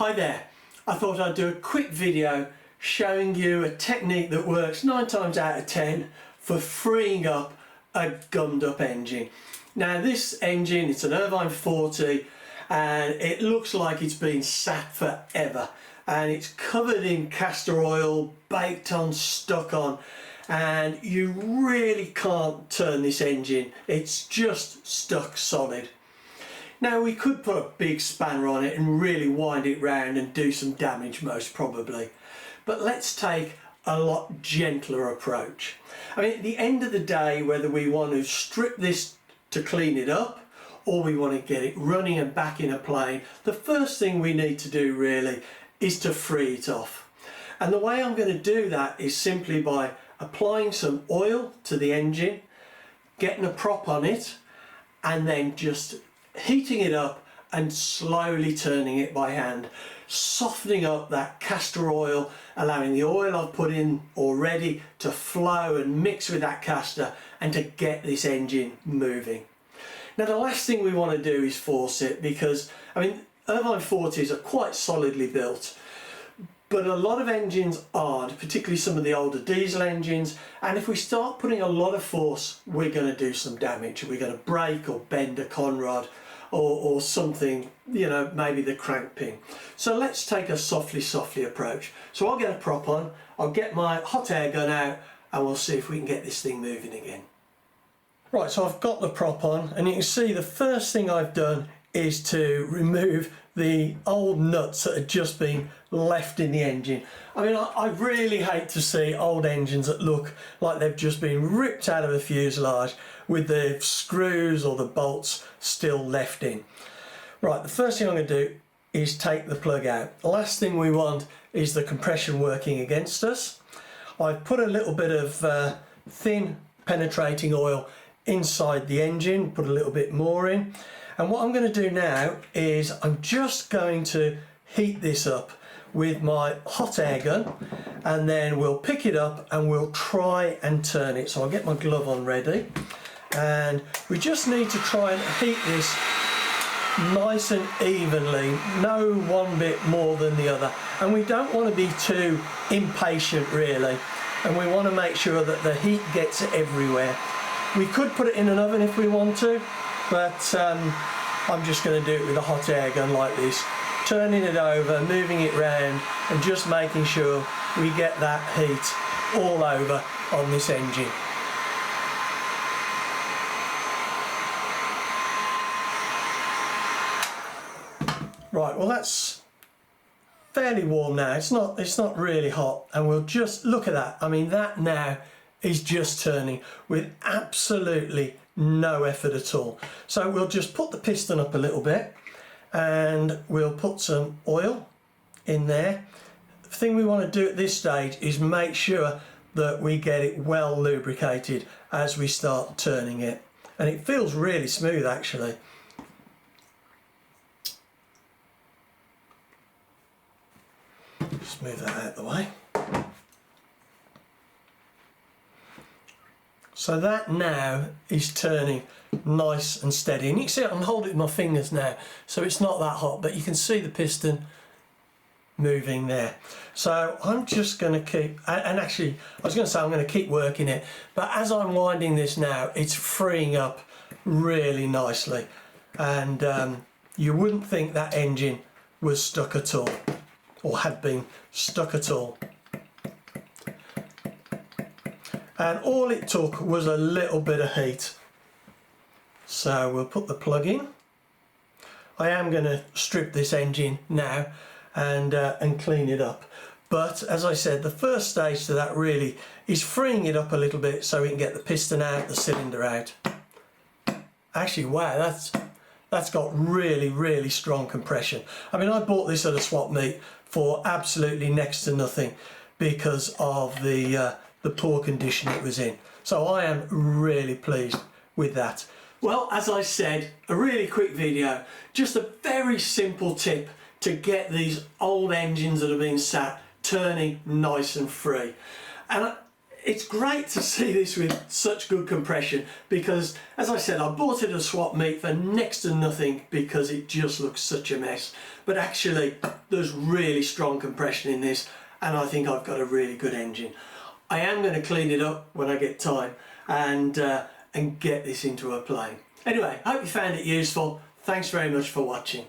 Hi there, I thought I'd do a quick video showing you a technique that works 9 times out of 10 for freeing up a gummed up engine. Now this engine, it's an Irvine 40 and it looks like it's been sat forever and it's covered in castor oil, baked on, stuck on, and you really can't turn this engine. It's just stuck solid. Now we could put a big spanner on it and really wind it round and do some damage most probably. But let's take a lot gentler approach. I mean, at the end of the day, whether we want to strip this to clean it up or we want to get it running and back in a plane, the first thing we need to do really is to free it off. And the way I'm going to do that is simply by applying some oil to the engine, getting a prop on it, and then just heating it up and slowly turning it by hand, softening up that castor oil, allowing the oil I've put in already to flow and mix with that castor and to get this engine moving. Now the last thing we want to do is force it, because I mean Irvine 40s are quite solidly built, but a lot of engines aren't, particularly some of the older diesel engines, and if we start putting a lot of force we're going to do some damage. We're going to break or bend a conrod or something, you know, maybe the crank pin. So let's take a softly approach. So I'll get a prop on, I'll get my hot air gun out and we'll see if we can get this thing moving again. Right, so I've got the prop on and you can see the first thing I've done is to remove the old nuts that had just been left in the engine. I mean, I really hate to see old engines that look like they've just been ripped out of a fuselage with the screws or the bolts still left in. Right, the first thing I'm going to do is take the plug out. The last thing we want is the compression working against us. I've put a little bit of thin penetrating oil inside the engine, put a little bit more in. And what I'm going to do now is I'm just going to heat this up with my hot air gun, and then we'll pick it up and we'll try and turn it. So I'll get my glove on ready, and we just need to try and heat this nice and evenly, no one bit more than the other. And we don't want to be too impatient really, and we want to make sure that the heat gets everywhere. We could put it in an oven if we want to, but I'm just going to do it with a hot air gun like this, turning it over, moving it round and just making sure we get that heat all over on this engine. Right, well that's fairly warm now. It's not really hot, and we'll just look at that. I mean, that now is just turning with absolutely no effort at all. So we'll just put the piston up a little bit and we'll put some oil in there. The thing we want to do at this stage is make sure that we get it well lubricated as we start turning it, and it feels really smooth actually. Just move that out of the way. So that now is turning nice and steady, and you can see I can hold it with my fingers now, so it's not that hot, but you can see the piston moving there. So I'm just going to keep, and actually I was going to say I'm going to keep working it, but as I'm winding this now it's freeing up really nicely, and you wouldn't think that engine was stuck at all or had been stuck at all. And all it took was a little bit of heat. So we'll put the plug in. I am going to strip this engine now and clean it up. But as I said, the first stage to that really is freeing it up a little bit so we can get the piston out, the cylinder out. Actually, wow, that's got really strong compression. I mean, I bought this at a swap meet for absolutely next to nothing because of the poor condition it was in. So I am really pleased with that. Well, as I said, a really quick video, just a very simple tip to get these old engines that have been sat turning nice and free. And it's great to see this with such good compression, because as I said, I bought it at a swap meet for next to nothing because it just looks such a mess, but actually there's really strong compression in this, and I think I've got a really good engine. I am going to clean it up when I get time and get this into a plane. Anyway, hope you found it useful. Thanks very much for watching.